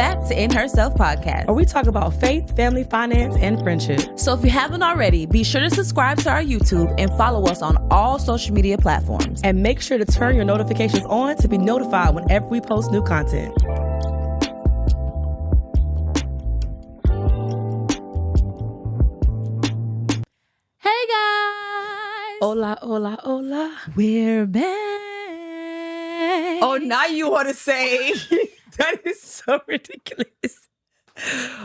back to InHerSelf podcast, where we talk about faith, family, finance, and friendship. So if you haven't already, be sure to subscribe to our YouTube and follow us on all social media platforms. And make sure to turn your notifications on to be notified whenever we post new content. Hey guys! Hola, hola, hola. We're back. Oh, now you want to say that is so ridiculous.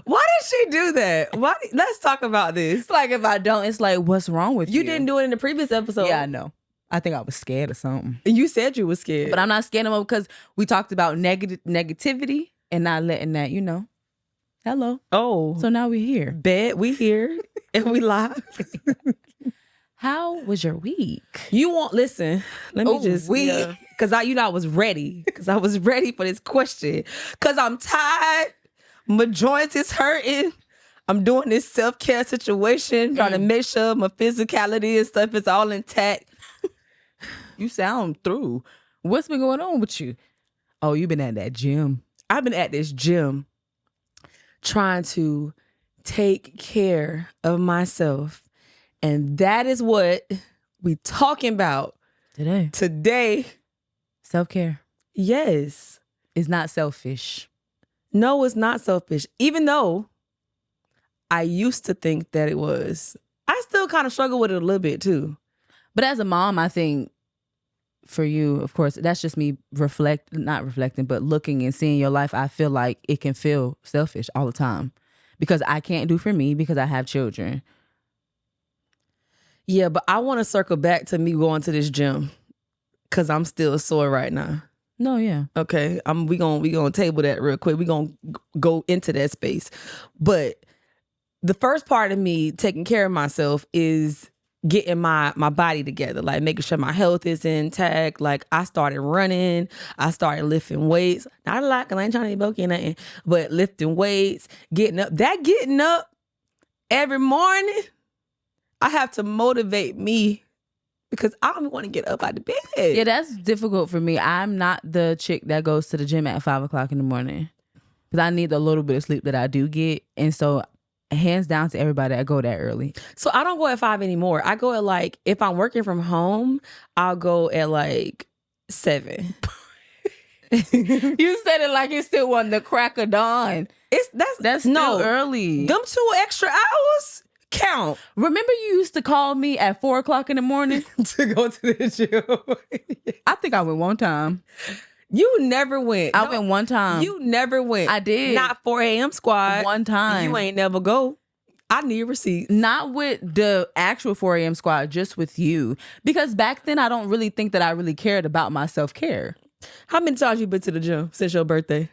Why did she do that? Let's talk about this. It's like if I don't, it's like, what's wrong with you? You didn't do it in the previous episode. Yeah, I know. I think I was scared or something. You said you were scared. But I'm not scared anymore because we talked about negativity and not letting that, hello. Oh. So now we're here. Bet we here and we live. How was your week? You won't listen. Let me because I was ready. Because I was ready for this question. Because I'm tired. My joints is hurting. I'm doing this self-care situation, trying to make sure my physicality and stuff is all intact. You sound through. What's been going on with you? Oh, you've been at that gym. I've been at this gym trying to take care of myself. And that is what we talking about today. Self-care. Yes. It's not selfish. No, it's not selfish. Even though I used to think that it was. I still kind of struggle with it a little bit too. But as a mom, I think for you, of course, that's just me not reflecting, but looking and seeing your life, I feel like it can feel selfish all the time because I can't do for me because I have children. Yeah, but I want to circle back to me going to this gym because I'm still sore right now. No, yeah. Okay, we gonna table that real quick. We gonna go into that space. But the first part of me taking care of myself is getting my body together, like making sure my health is intact. Like I started running, I started lifting weights. Not a lot, because I ain't trying to be bulky or nothing, but lifting weights, getting up every morning, I have to motivate me because I don't want to get up out of bed. Yeah, that's difficult for me. I'm not the chick that goes to the gym at 5 o'clock in the morning because I need a little bit of sleep that I do get. And so hands down to everybody, I go that early. So I don't go at 5 anymore. I go at if I'm working from home, I'll go at 7. You said it like it's still on the crack of dawn. That's still early. Them 2 extra hours count. Remember you used to call me at 4 o'clock in the morning to go to the gym? I think I went one time. You never went. I went one time. You never went. I did. Not 4 a.m. squad. One time. You ain't never go. I need receipts. Not with the actual 4 a.m. squad, just with you. Because back then, I don't really think that I really cared about my self-care. How many times you been to the gym since your birthday?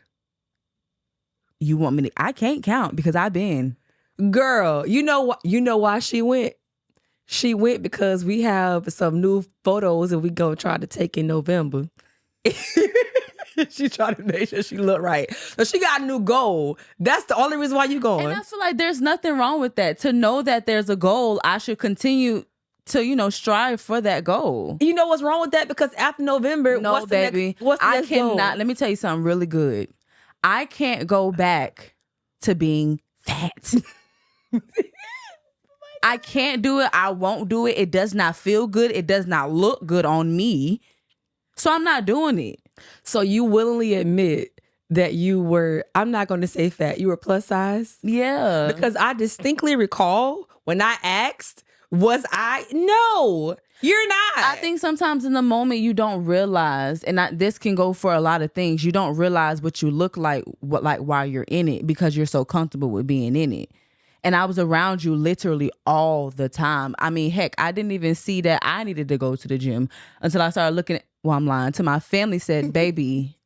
You want me to? I can't count because I've been. Girl, you know why she went? She went because we have some new photos and we gonna try to take in November. She tried to make sure she looked right. So she got a new goal. That's the only reason why you going. And I feel like there's nothing wrong with that. To know that there's a goal, I should continue to, strive for that goal. You know what's wrong with that? Because after November, what's the next goal? Let me tell you something really good. I can't go back to being fat. I can't do it. I won't do it. It does not feel good. It does not look good on me. So I'm not doing it. So you willingly admit that you were, I'm not going to say fat, you were plus size? Yeah. Because I distinctly recall when I asked, no, you're not. I think sometimes in the moment you don't realize, and this can go for a lot of things, you don't realize what you look like while you're in it because you're so comfortable with being in it. And I was around you literally all the time. I mean, heck, I didn't even see that I needed to go to the gym until I started looking at, well, I'm lying, till my family said, baby,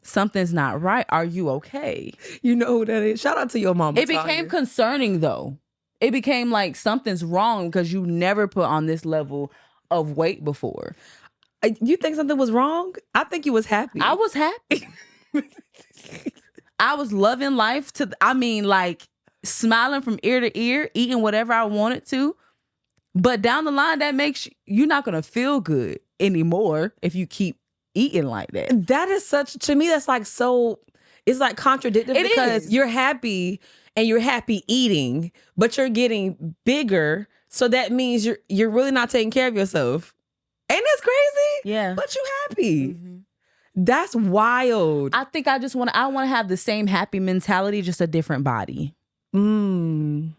something's not right. Are you okay? You know who that is? Shout out to your mama. It became concerning though. It became like something's wrong because you never put on this level of weight before. You think something was wrong? I think you was happy. I was happy. I was loving life smiling from ear to ear, eating whatever I wanted to. But down the line, that makes you're not going to feel good anymore if you keep eating like that. That is to me, that's like so, It's like contradictory because you're happy and you're happy eating, but you're getting bigger. So that means you're really not taking care of yourself. Ain't this crazy? Yeah. But you happy. That's wild. I think I want to have the same happy mentality, just a different body. I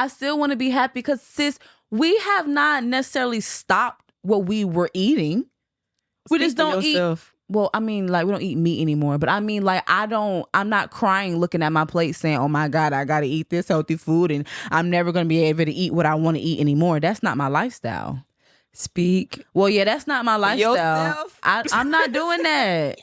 still want to be happy because, sis, we have not necessarily stopped what we were eating. We just don't eat. Well, I mean, like, we don't eat meat anymore. But I mean, like, I'm not crying looking at my plate saying, oh my God, I got to eat this healthy food and I'm never going to be able to eat what I want to eat anymore. That's not my lifestyle. Speak. Well, yeah, that's not my lifestyle. Yourself. I'm not doing that.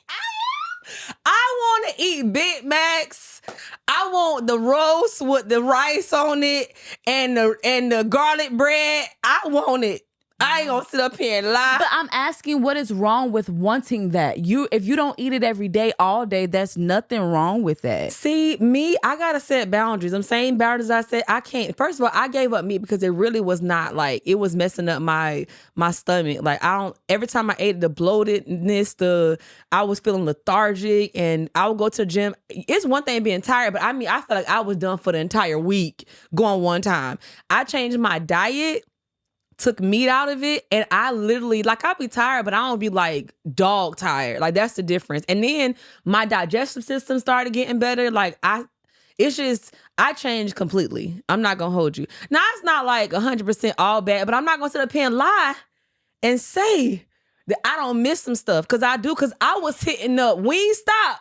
I want to eat Big Macs. I want the roast with the rice on it and the garlic bread. I want it. I ain't gonna sit up here and lie. But I'm asking, what is wrong with wanting that? If you don't eat it every day, all day, there's nothing wrong with that. See, me, I gotta set boundaries. I'm saying boundaries. I said I can't. First of all, I gave up meat because it really was not like, it was messing up my stomach. Like, every time I ate, the bloatedness, I was feeling lethargic, and I would go to the gym. It's one thing being tired, but I mean, I felt like I was done for the entire week going one time. I changed my diet, took meat out of it, and I literally, like, I'll be tired, but I don't be like dog tired. Like, that's the difference. And then my digestive system started getting better. Like, I changed completely. I'm not gonna hold you. Now, it's not like 100% all bad, but I'm not gonna sit up here and lie and say that I don't miss some stuff, because I do, because I was hitting up Wingstop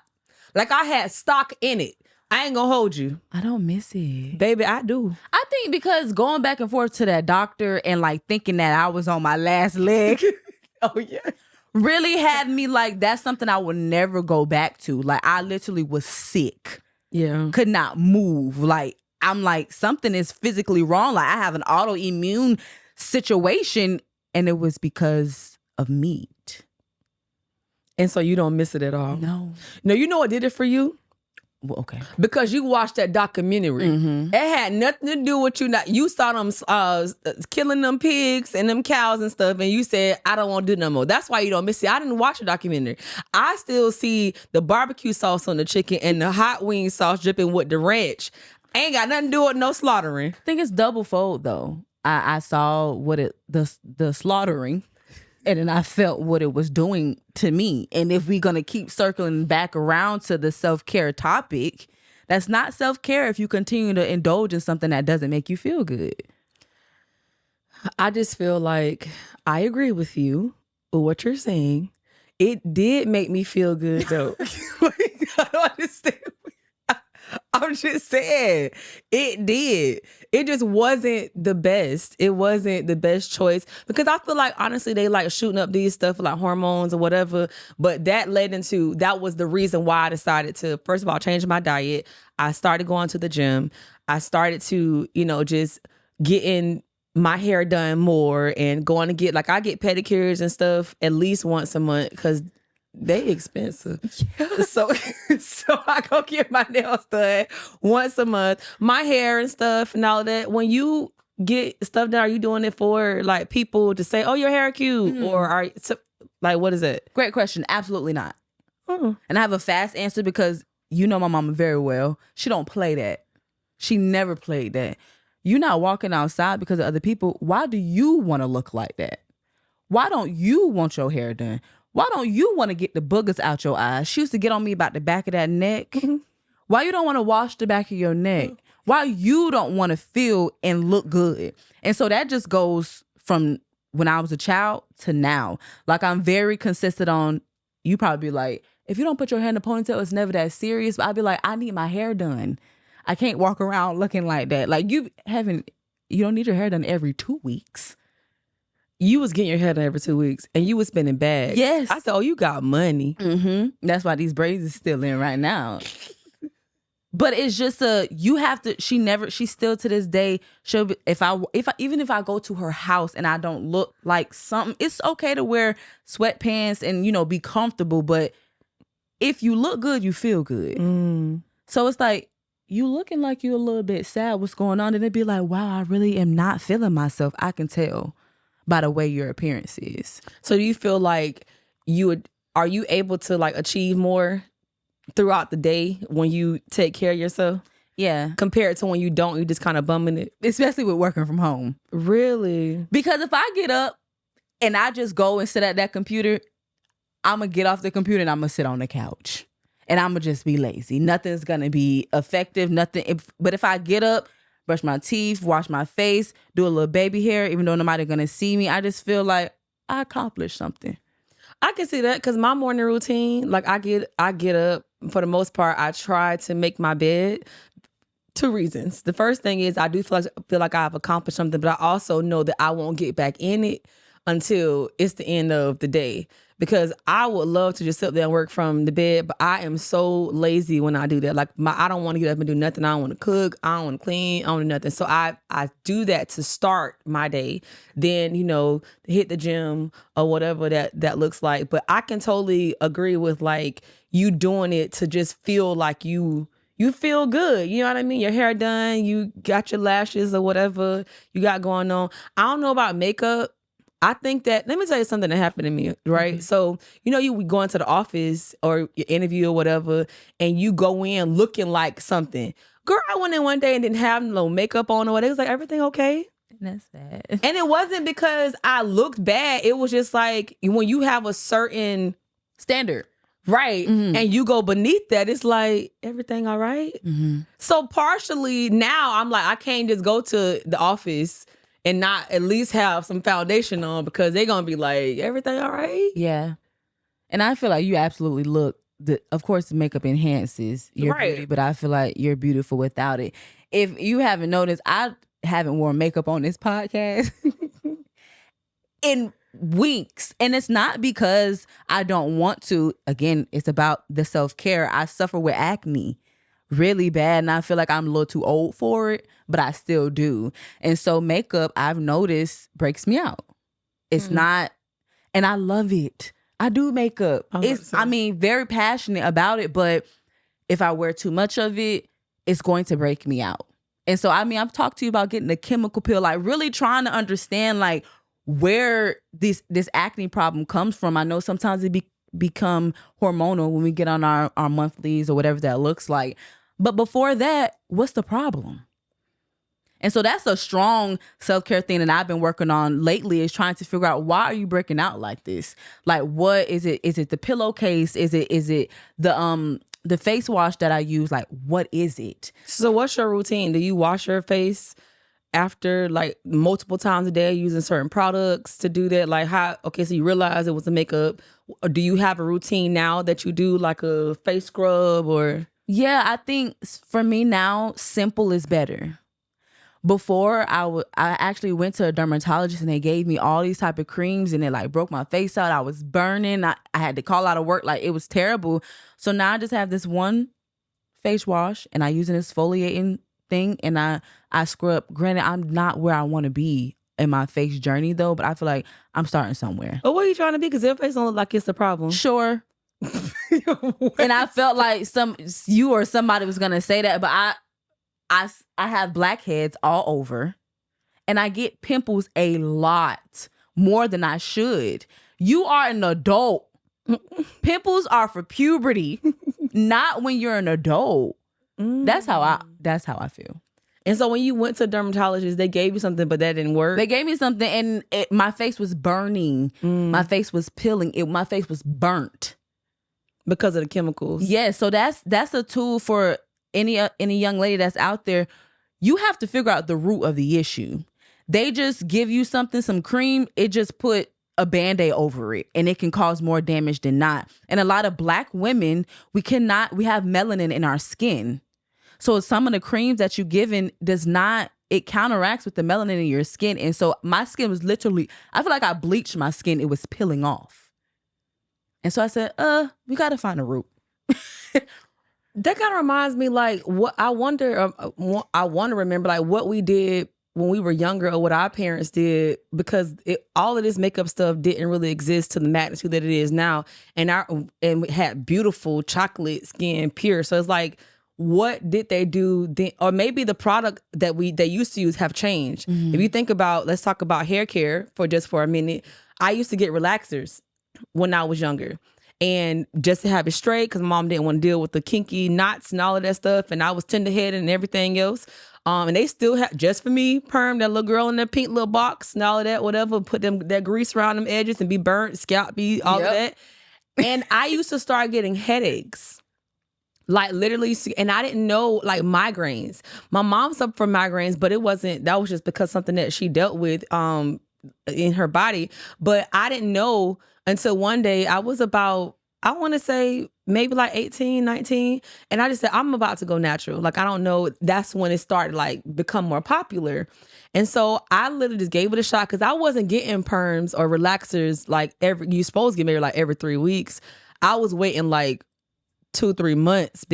like I had stock in it. I ain't gonna hold you. I don't miss it. Baby, I do. I think because going back and forth to that doctor and like thinking that I was on my last leg Oh, yeah. really had me like, that's something I would never go back to. Like, I literally was sick. Yeah. Could not move. Like, I'm like, something is physically wrong. Like, I have an autoimmune situation, and it was because of meat. And so you don't miss it at all? No. No, you know what did it for you? Well, okay. Because you watched that documentary. It had nothing to do with you. You saw them killing them pigs and them cows and stuff, and you said, I don't want to do no more. That's why you don't miss it. I didn't watch the documentary. I still see the barbecue sauce on the chicken and the hot wing sauce dripping with the ranch. Ain't got nothing to do with no slaughtering. I think it's double fold though. I saw the slaughtering, and then I felt what it was doing to me. And if we're going to keep circling back around to the self-care topic, that's not self-care if you continue to indulge in something that doesn't make you feel good. I just feel like I agree with you with what you're saying. It did make me feel good though. I don't understand. I'm just saying, it did. It just wasn't the best. It wasn't the best choice, because I feel like, honestly, they like shooting up these stuff like hormones or whatever. But that was the reason why I decided to, first of all, change my diet. I started going to the gym. I started to, just getting my hair done more and going to get, like, I get pedicures and stuff at least once a month, because they expensive. Yeah. So I go get my nails done once a month, my hair and stuff and all that. When you get stuff done, are you doing it for like people to say, oh, your hair cute? Or like, what is it? Great question. Absolutely not. And I have a fast answer, because you know my mama very well. She don't play that. She never played that. You're not walking outside because of other people. Why do you want to look like that? Why don't you want your hair done? Why don't you want to get the boogers out your eyes? She used to get on me about the back of that neck. Why you don't want to wash the back of your neck? Why you don't want to feel and look good? And so that just goes from when I was a child to now. Like, I'm very consistent on, you probably be like, if you don't put your hair in a ponytail, it's never that serious. But I'd be like, I need my hair done. I can't walk around looking like that. Like, you don't need your hair done every 2 weeks. You was getting your hair done every 2 weeks, and you was spending bags. Yes. I said, oh, you got money. That's why these braids is still in right now. But it's just you have to, she still to this day, even if I go to her house and I don't look like something, it's okay to wear sweatpants and, be comfortable. But if you look good, you feel good. So it's like, you looking like you a little bit sad, what's going on? And it'd be like, wow, I really am not feeling myself. I can tell by the way your appearance is. So do you feel like are you able to like achieve more throughout the day when you take care of yourself? Yeah. Compared to when you don't, you just kind of bumming it. Especially with working from home. Really? Because if I get up and I just go and sit at that computer, I'm going to get off the computer and I'm going to sit on the couch. And I'm going to just be lazy. Nothing's going to be effective. But if I get up, brush my teeth, wash my face, do a little baby hair, even though nobody's going to see me, I just feel like I accomplished something. I can see that because my morning routine, like I get up, for the most part, I try to make my bed. 2 reasons. The first thing is I do feel like I've accomplished something, but I also know that I won't get back in it until it's the end of the day. Because I would love to just sit there and work from the bed, but I am so lazy when I do that. Like I don't want to get up and do nothing. I don't want to cook. I don't want to clean. I don't do nothing. So I do that to start my day. Then, hit the gym or whatever that looks like. But I can totally agree with like you doing it to just feel like you feel good. You know what I mean? Your hair done. You got your lashes or whatever you got going on. I don't know about makeup. I think that, let me tell you something that happened to me, right? Mm-hmm. So, you go into the office or your interview or whatever, and you go in looking like something. Girl, I went in one day and didn't have no makeup on or whatever. It was like, everything okay? That's sad. And it wasn't because I looked bad. It was just like when you have a certain standard. Right. Mm-hmm. And you go beneath that, it's like, everything all right? Mm-hmm. So partially now I'm like, I can't just go to the office and not at least have some foundation on because they're going to be like, everything all right? Yeah. And I feel like you absolutely look, of course, makeup enhances your beauty, but I feel like you're beautiful without it. If you haven't noticed, I haven't worn makeup on this podcast in weeks. And it's not because I don't want to. Again, it's about the self-care. I suffer with acne really bad, and I feel like I'm a little too old for it, but I still do. And so makeup, I've noticed, breaks me out. It's not, and I love it. I do makeup. Very passionate about it, but if I wear too much of it, it's going to break me out. And so, I've talked to you about getting a chemical peel, like really trying to understand like where this acne problem comes from. I know sometimes it become hormonal when we get on our monthlies or whatever that looks like. But before that, what's the problem? And so that's a strong self-care thing that I've been working on lately, is trying to figure out, why are you breaking out like this? Like, what is it? Is it the pillowcase? Is it the face wash that I use? Like, what is it? So what's your routine? Do you wash your face after like multiple times a day using certain products to do that? Like so you realize it was the makeup. Or do you have a routine now that you do, like a face scrub or? Yeah, I think for me now, simple is better. Before, I actually went to a dermatologist and they gave me all these type of creams and it like broke my face out. I was burning. I had to call out of work. Like, it was terrible. So now I just have this one face wash and I use an exfoliating thing and I scrub. Granted, I'm not where I want to be in my face journey though, but I feel like I'm starting somewhere. Oh, where are you trying to be? Because your face don't look like it's the problem. Sure. And I felt like you or somebody was gonna say that, but I have blackheads all over, and I get pimples a lot more than I should. You are an adult. Pimples are for puberty, not when you're an adult. That's how I feel. And so when you went to a dermatologist, they gave you something, but that didn't work? They gave me something, and my face was burning. My face was peeling. My face was burnt. Because of the chemicals. Yeah, so that's a tool for any young lady that's out there. You have to figure out the root of the issue. They just give you some cream, it just put a Band-Aid over it, and it can cause more damage than not. And a lot of Black women, we have melanin in our skin. So some of the creams that you're given it counteracts with the melanin in your skin. And so my skin was literally, I feel like I bleached my skin. It was peeling off. And so I said, we got to find a root. That kind of reminds me, like, what I want to remember, like, what we did when we were younger or what our parents did, because all of this makeup stuff didn't really exist to the magnitude that it is now. And we had beautiful chocolate skin, pure. So it's like, what did they do then? Or maybe the product that they used to use have changed. Mm-hmm. If you think about, let's talk about hair care for a minute. I used to get relaxers when I was younger. and just to have it straight, because my mom didn't want to deal with the kinky knots and all of that stuff, and I was tender-headed and everything else. And they still have, just for me, perm that little girl in that pink little box and all of that, whatever, put that grease around them edges and be burnt, scalp be, all of that. And I used to start getting headaches. Like literally, and I didn't know, like migraines. My mom suffered from migraines, but that was just because something that she dealt with in her body. But I didn't know until one day I was about, I want to say maybe like 18, 19. And I just said, I'm about to go natural. Like, I don't know. That's when it started like become more popular. And so I literally just gave it a shot because I wasn't getting perms or relaxers like you're supposed to get maybe like every 3 weeks. I was waiting like 2-3 months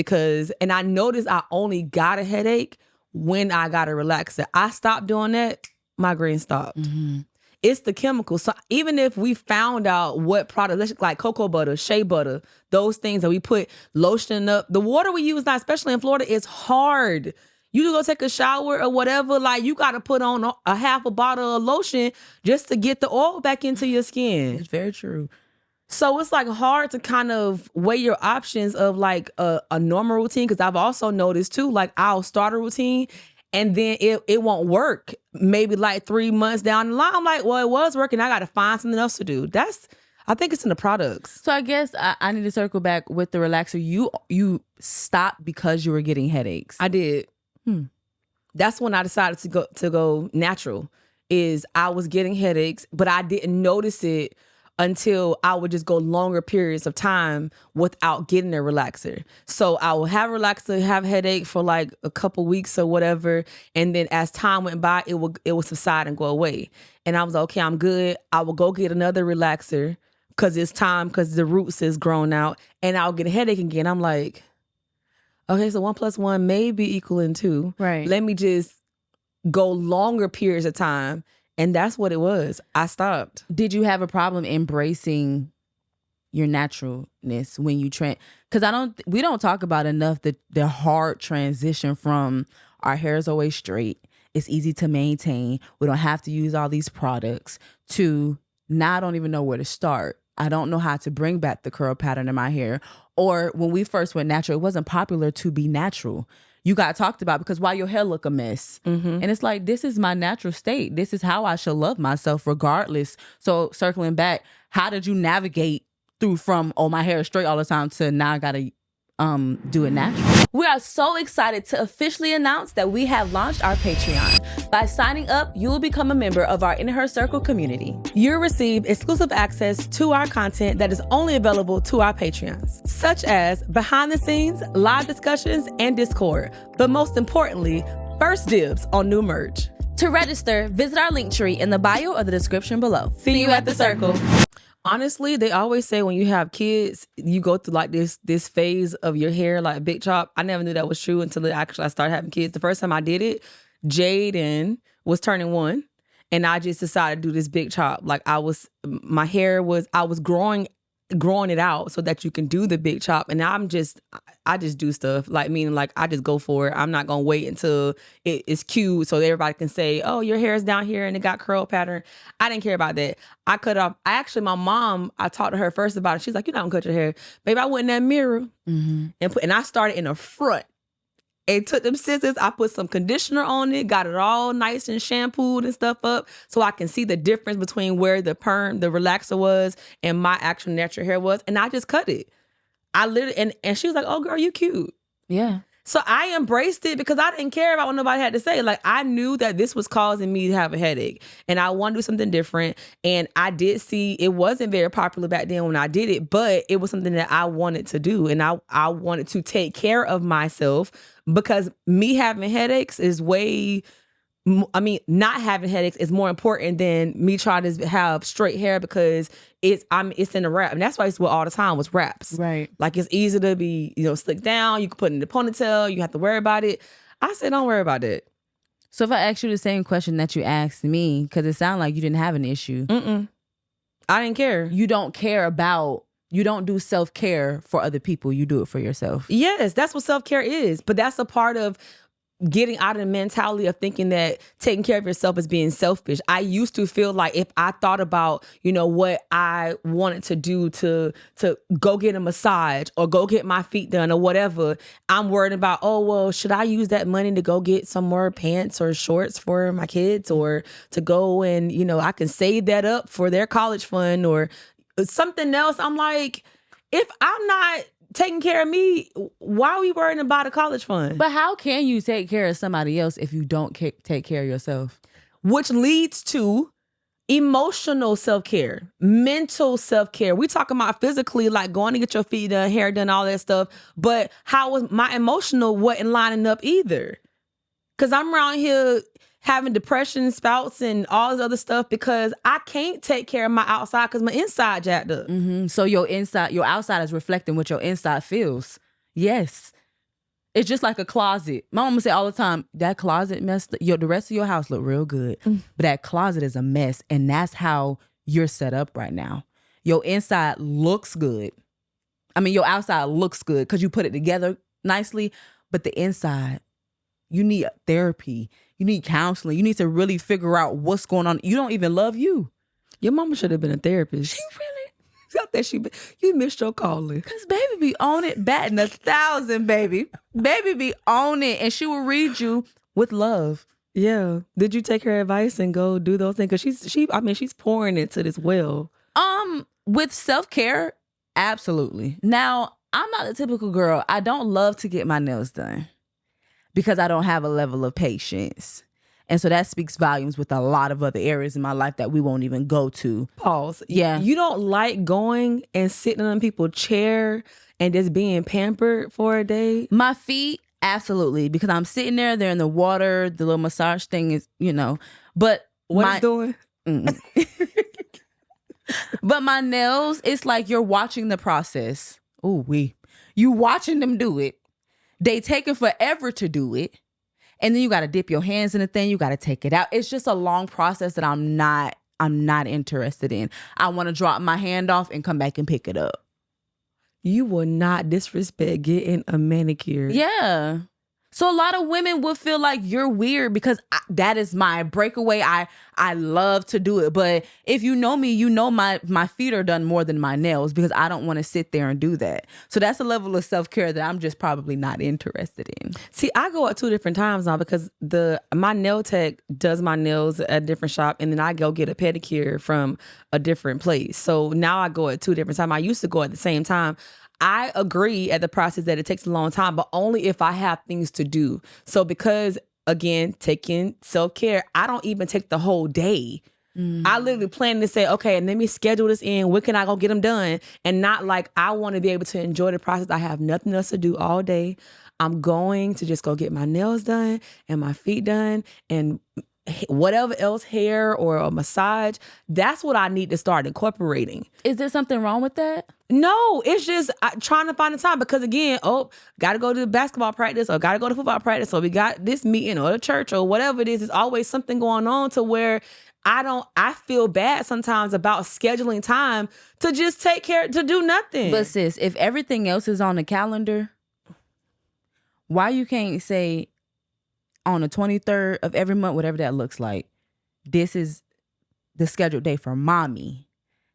and I noticed I only got a headache when I got a relaxer. I stopped doing that, migraine stopped. Mm-hmm. It's the chemicals. So even if we found out what product, like cocoa butter, shea butter, those things that we put lotion up, the water we use now, especially in Florida, is hard. You go take a shower or whatever, like you got to put on a half a bottle of lotion just to get the oil back into your skin. It's very true. So it's like hard to kind of weigh your options of like a normal routine. Because I've also noticed too, like I'll start a routine and then it won't work. Maybe like 3 months down the line, I'm like, well, it was working. I got to find something else to do. I think it's in the products. So I guess I need to circle back with the relaxer. You stopped because you were getting headaches. I did. That's when I decided to go natural. Is I was getting headaches, but I didn't notice it until I would just go longer periods of time without getting a relaxer. So I would have a relaxer, have a headache for like a couple weeks or whatever. And then as time went by, it would subside and go away. And I was like, okay, I'm good. I will go get another relaxer because it's time, because the roots is grown out, and I'll get a headache again. I'm like, okay, so 1 + 1 may be equaling 2. Right. Let me just go longer periods of time. And that's what it was. I stopped. Did you have a problem embracing your naturalness when you because we don't talk about enough the hard transition from our hair is always straight, it's easy to maintain, we don't have to use all these products, to now I don't even know where to start. I don't know how to bring back the curl pattern in my hair. Or when we first went natural, it wasn't popular to be natural. You got talked about because why your hair look a mess. Mm-hmm. And it's like, this is my natural state. This is how I should love myself regardless. So circling back, how did you navigate through from, oh, my hair is straight all the time to now I got to do it natural? We are so excited to officially announce that we have launched our Patreon. By signing up, you will become a member of our InHerSelf community. You'll receive exclusive access to our content that is only available to our Patreons, such as behind the scenes, live discussions, and Discord. But most importantly, first dibs on new merch. To register, visit our link tree in the bio or the description below. See you at the circle. Honestly, they always say when you have kids, you go through like this phase of your hair, like big chop. I never knew that was true until I started having kids. The first time I did it, Jaden was turning 1, and I just decided to do this big chop. Like I was growing it out so that you can do the big chop. And I just do stuff, like meaning like I just go for it. I'm not gonna wait until it is cute so everybody can say, oh, your hair is down here and it got curl pattern. I didn't care about that. I cut off. My mom, I talked to her first about it. She's like, you're not gonna cut your hair. Baby, I went in that mirror and I started in the front. And took them scissors, I put some conditioner on it, got it all nice and shampooed and stuff up so I can see the difference between where the relaxer was and my actual natural hair was. And I just cut it. I literally, and she was like, oh girl, you cute. Yeah. So I embraced it because I didn't care about what nobody had to say. Like I knew that this was causing me to have a headache and I wanted to do something different. And I did see it wasn't very popular back then when I did it, but it was something that I wanted to do. And I wanted to take care of myself because me having headaches is not having headaches is more important than me trying to have straight hair because it's in a wrap. And that's why it's what all the time was wraps. Right. Like it's easy to be, slick down. You can put it in the ponytail. You have to worry about it. I said, don't worry about it. So if I ask you the same question that you asked me, because it sounded like you didn't have an issue. I didn't care. You don't do self-care for other people. You do it for yourself. Yes, that's what self-care is. But that's a part of getting out of the mentality of thinking that taking care of yourself is being selfish. I used to feel like if I thought about, what I wanted to do to go get a massage or go get my feet done or whatever, I'm worried about, oh, well, should I use that money to go get some more pants or shorts for my kids, or to go and, I can save that up for their college fund or something else. I'm like, if I'm not taking care of me, why are we worrying about a college fund? But how can you take care of somebody else if you don't take care of yourself? Which leads to emotional self-care, mental self-care. We talking about physically, like going to get your feet done, hair done, all that stuff. But how was my emotional wasn't lining up either? Because I'm around here having depression spouts and all this other stuff because I can't take care of my outside because my inside jacked up. Mm-hmm. So your outside is reflecting what your inside feels. Yes. It's just like a closet. My mama say all the time, that closet messed up. The rest of your house look real good, but that closet is a mess. And that's how you're set up right now. Your inside looks good. I mean, your outside looks good because you put it together nicely, but the inside, you need therapy. You need counseling. You need to really figure out what's going on. You don't even love you. Your mama should have been a therapist. She really? Not that you missed your calling. Because baby be on it, batting 1,000, baby. Baby be on it, and she will read you with love. Yeah. Did you take her advice and go do those things? Because she's pouring into this well. With self-care, absolutely. Now, I'm not a typical girl. I don't love to get my nails done because I don't have a level of patience. And so that speaks volumes with a lot of other areas in my life that we won't even go to. Pause. Yeah. You don't like going and sitting on people's chair and just being pampered for a day? My feet, absolutely. Because I'm sitting there, they're in the water, the little massage thing is, But what it's doing? But my nails, it's like you're watching the process. You watching them do it. They taking forever to do it. And then you got to dip your hands in the thing. You got to take it out. It's just a long process that I'm not interested in. I want to drop my hand off and come back and pick it up. You will not disrespect getting a manicure. Yeah. So a lot of women will feel like you're weird because that is my breakaway. I love to do it. But if you know me, you know my feet are done more than my nails because I don't want to sit there and do that. So that's a level of self-care that I'm just probably not interested in. See, I go at 2 different times now because my nail tech does my nails at a different shop and then I go get a pedicure from a different place. So now I go at 2 different times. I used to go at the same time. I agree at the process that it takes a long time, but only if I have things to do. So because, again, taking self-care, I don't even take the whole day. I literally plan to say, okay, let me schedule this in. When can I go get them done? And not like I want to be able to enjoy the process. I have nothing else to do all day. I'm going to just go get my nails done and my feet done and whatever else, hair or a massage. That's what I need to start incorporating. Is there something wrong with that? No, it's just trying to find the time because again, got to go to basketball practice or got to go to football practice or we got this meeting or a church or whatever it is. There's always something going on to where I feel bad sometimes about scheduling time to just take care, to do nothing. But sis, if everything else is on the calendar, why you can't say on the 23rd of every month, whatever that looks like, this is the scheduled day for mommy.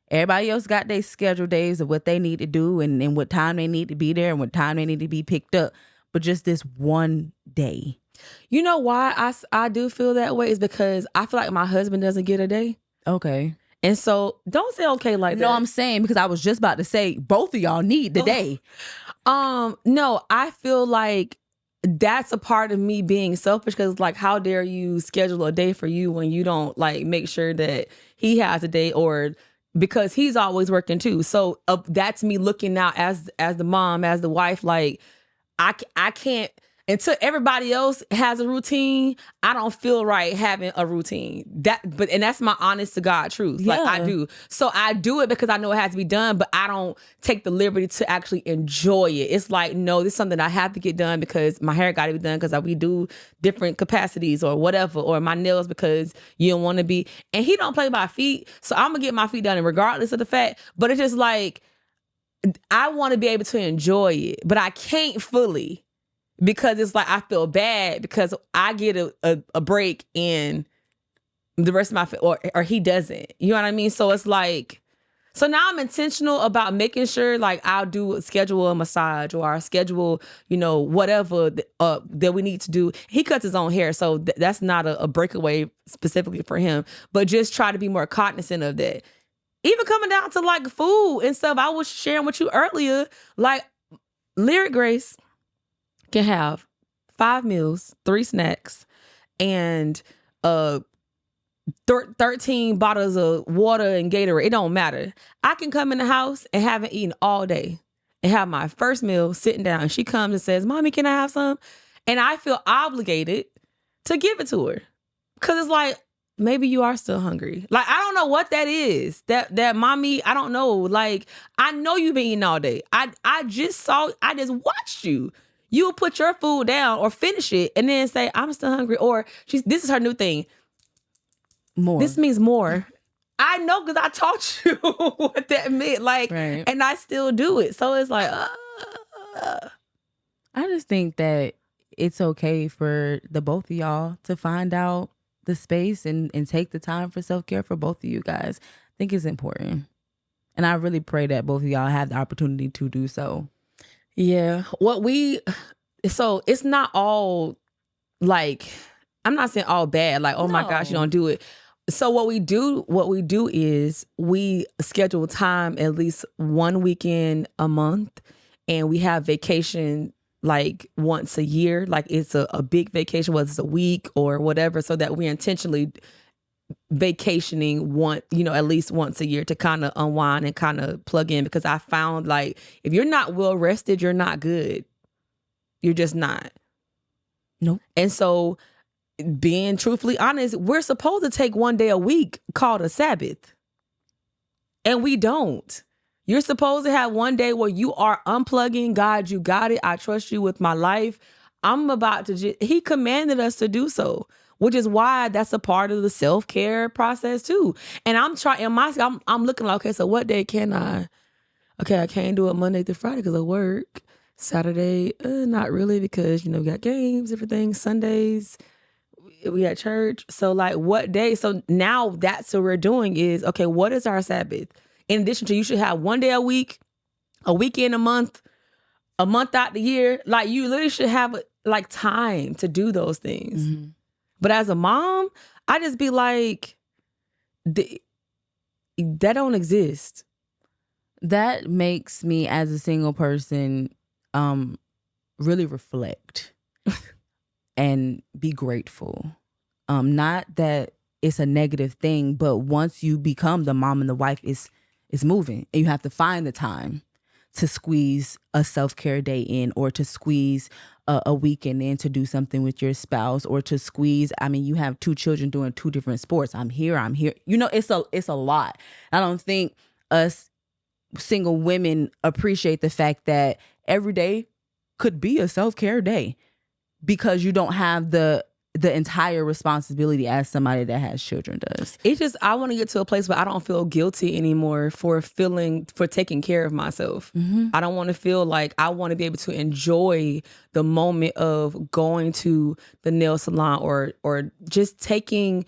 Everybody else got their scheduled days of what they need to do and what time they need to be there and what time they need to be picked up. But just this one day. You know why I do feel that way is because I feel like my husband doesn't get a day. Okay. And so don't say okay like that. No, I'm saying because I was just about to say both of y'all need the day. No, I feel like that's a part of me being selfish because like how dare you schedule a day for you when you don't like make sure that he has a day or because he's always working too. So that's me looking out as the mom, as the wife, like I can't until everybody else has a routine. I don't feel right having a routine. And that's my honest to God truth. Yeah. Like I do. So I do it because I know it has to be done, but I don't take the liberty to actually enjoy it. It's like, no, this is something I have to get done because my hair got to be done because we do different capacities or whatever, or my nails because you don't want to be. And he don't play by feet. So I'm going to get my feet done regardless of the fact. But it's just like, I want to be able to enjoy it, but I can't fully. because it's like I feel bad because I get a break and the rest of my or he doesn't. You know what I mean? So it's like, so now I'm intentional about making sure like I'll schedule a massage or I'll schedule, whatever that we need to do. He cuts his own hair, so that's not a breakaway specifically for him, but just try to be more cognizant of that. Even coming down to like food and stuff, I was sharing with you earlier, like Lyric Grace can have 5 meals, 3 snacks, and 13 bottles of water and Gatorade. It don't matter. I can come in the house and haven't eaten all day and have my first meal sitting down. And she comes and says, Mommy, can I have some? And I feel obligated to give it to her. Because it's like, maybe you are still hungry. Like, I don't know what that is. That mommy, I don't know. Like, I know you've been eating all day. I just watched you. You will put your food down or finish it and then say, I'm still hungry. Or this is her new thing. More. This means more. I know because I taught you what that meant. Like, right. And I still do it. So it's like, I just think that it's okay for the both of y'all to find out the space and take the time for self-care for both of you guys. I think it's important. And I really pray that both of y'all have the opportunity to do so. Yeah. So it's not all like, I'm not saying all bad. Like, oh my gosh, you don't do it. So what we do is we schedule time at least one weekend a month, and we have vacation like once a year. Like it's a big vacation, whether it's a week or whatever, so that we're intentionally vacationing at least once a year to kind of unwind and kind of plug in. Because I found like if you're not well rested, you're not good. You're just not. Nope. And so, being truthfully honest, we're supposed to take one day a week called a Sabbath. And we don't. You're supposed to have one day where you are unplugging. God, you got it. I trust you with my life. I'm about to he commanded us to do so, which is why that's a part of the self-care process too. And I'm looking like, okay, so what day can I? Okay, I can't do it Monday through Friday because of work. Saturday, not really, because, we got games, everything. Sundays, we at church. So like what day? So now that's what we're doing is, okay, what is our Sabbath? In addition to, you should have one day a week, a weekend a month out the year. Like you literally should have like time to do those things. Mm-hmm. But as a mom, I just be like, that don't exist. That makes me as a single person really reflect and be grateful. Not that it's a negative thing, but once you become the mom and the wife, it's moving, and you have to find the time to squeeze a self-care day in, or to squeeze a weekend in to do something with your spouse, or to squeeze. I mean, you have 2 children doing 2 different sports. I'm here. It's a lot. I don't think us single women appreciate the fact that every day could be a self-care day, because you don't have the entire responsibility as somebody that has children does. It's just, I want to get to a place where I don't feel guilty anymore for taking care of myself. Mm-hmm. I don't want to feel like, I want to be able to enjoy the moment of going to the nail salon or just taking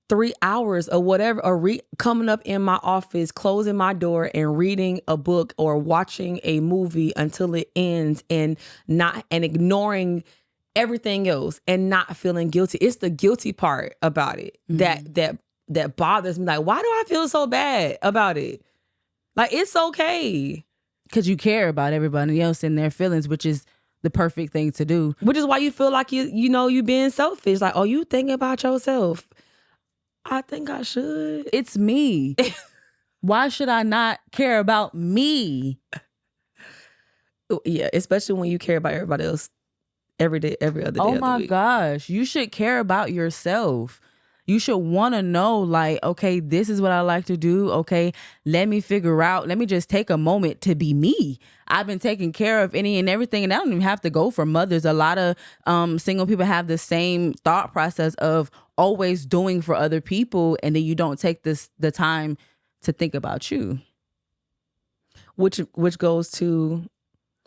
3 hours or whatever, or coming up in my office, closing my door and reading a book or watching a movie until it ends, and ignoring everything else and not feeling guilty. It's the guilty part about it that bothers me. Like, why do I feel so bad about it? Like, it's okay. Because you care about everybody else and their feelings, which is the perfect thing to do. Which is why you feel like you being selfish. Like, oh, you thinking about yourself. I think I should. It's me. Why should I not care about me? Yeah, especially when you care about everybody else every day, every other day. Oh my gosh. You should care about yourself. You should want to know, like, okay, this is what I like to do. Okay, let me just take a moment to be me. I've been taking care of any and everything, and I don't even have to go for mothers. A lot of single people have the same thought process of always doing for other people, and then you don't take the time to think about you. Which goes to,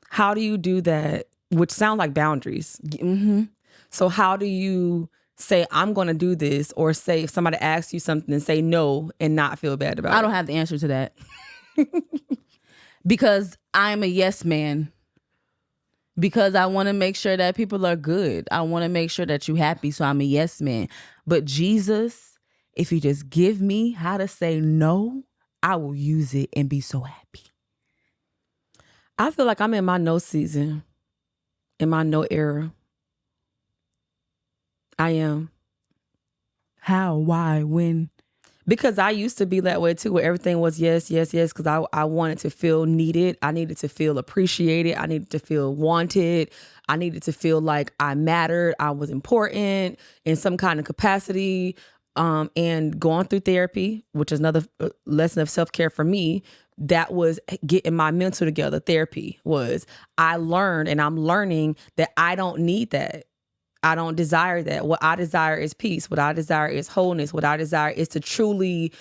how do you do that which sound like boundaries. Mm-hmm. So how do you say, I'm going to do this, or say if somebody asks you something and say no and not feel bad about it? I don't have the answer to that. Because I'm a yes man. Because I want to make sure that people are good. I want to make sure that you're happy. So I'm a yes man. But Jesus, if you just give me how to say no, I will use it and be so happy. I feel like I'm in my no season, in my no era. I am. How? Why? When? Because I used to be that way too, where everything was yes, yes, yes, because I wanted to feel needed. I needed to feel appreciated. I needed to feel wanted. I needed to feel like I mattered. I was important in some kind of capacity. And going through therapy, which is another lesson of self-care for me, that was getting my mental together. Therapy was, I learned, and I'm learning that I don't need that. I don't desire that. What I desire is peace. What I desire is wholeness. What I desire is to truly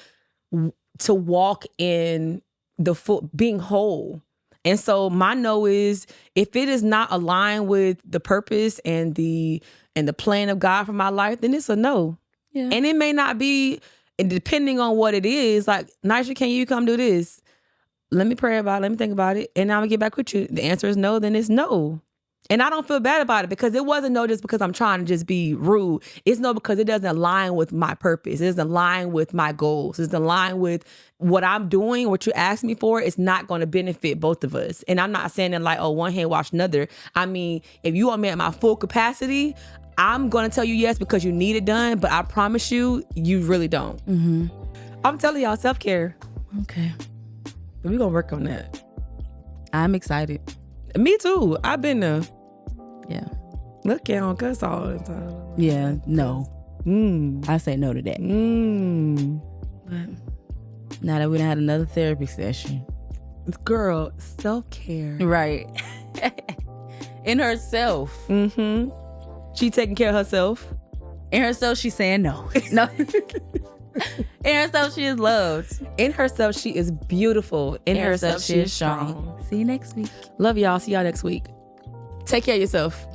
to walk in the full, being whole. And so my no is, if it is not aligned with the purpose and the plan of God for my life, then it's a no. Yeah. And it may not be, and depending on what it is, like, Nisha, can you come do this? Let me pray about it. Let me think about it. And I'm gonna get back with you. The answer is no, then it's no. And I don't feel bad about it, because it wasn't no just because I'm trying to just be rude. It's no because it doesn't align with my purpose. It doesn't align with my goals. It doesn't align with what I'm doing, what you asked me for. It's not going to benefit both of us. And I'm not saying that like, oh, one hand wash another. I mean, if you want me at my full capacity, I'm going to tell you yes because you need it done. But I promise you, you really don't. Mm-hmm. I'm telling y'all, self-care. Okay. We're going to work on that. I'm excited. Me too. I've been there. Yeah. Look, I don't cuss all the time. Yeah. No. I say no to that. But now that we done had another therapy session. Girl, self-care. Right. In herself. Mm-hmm. She taking care of herself. In herself, she's saying no. No. In herself, she is loved. In herself, she is beautiful. In herself, she is strong. See you next week. Love y'all. See y'all next week. Take care of yourself.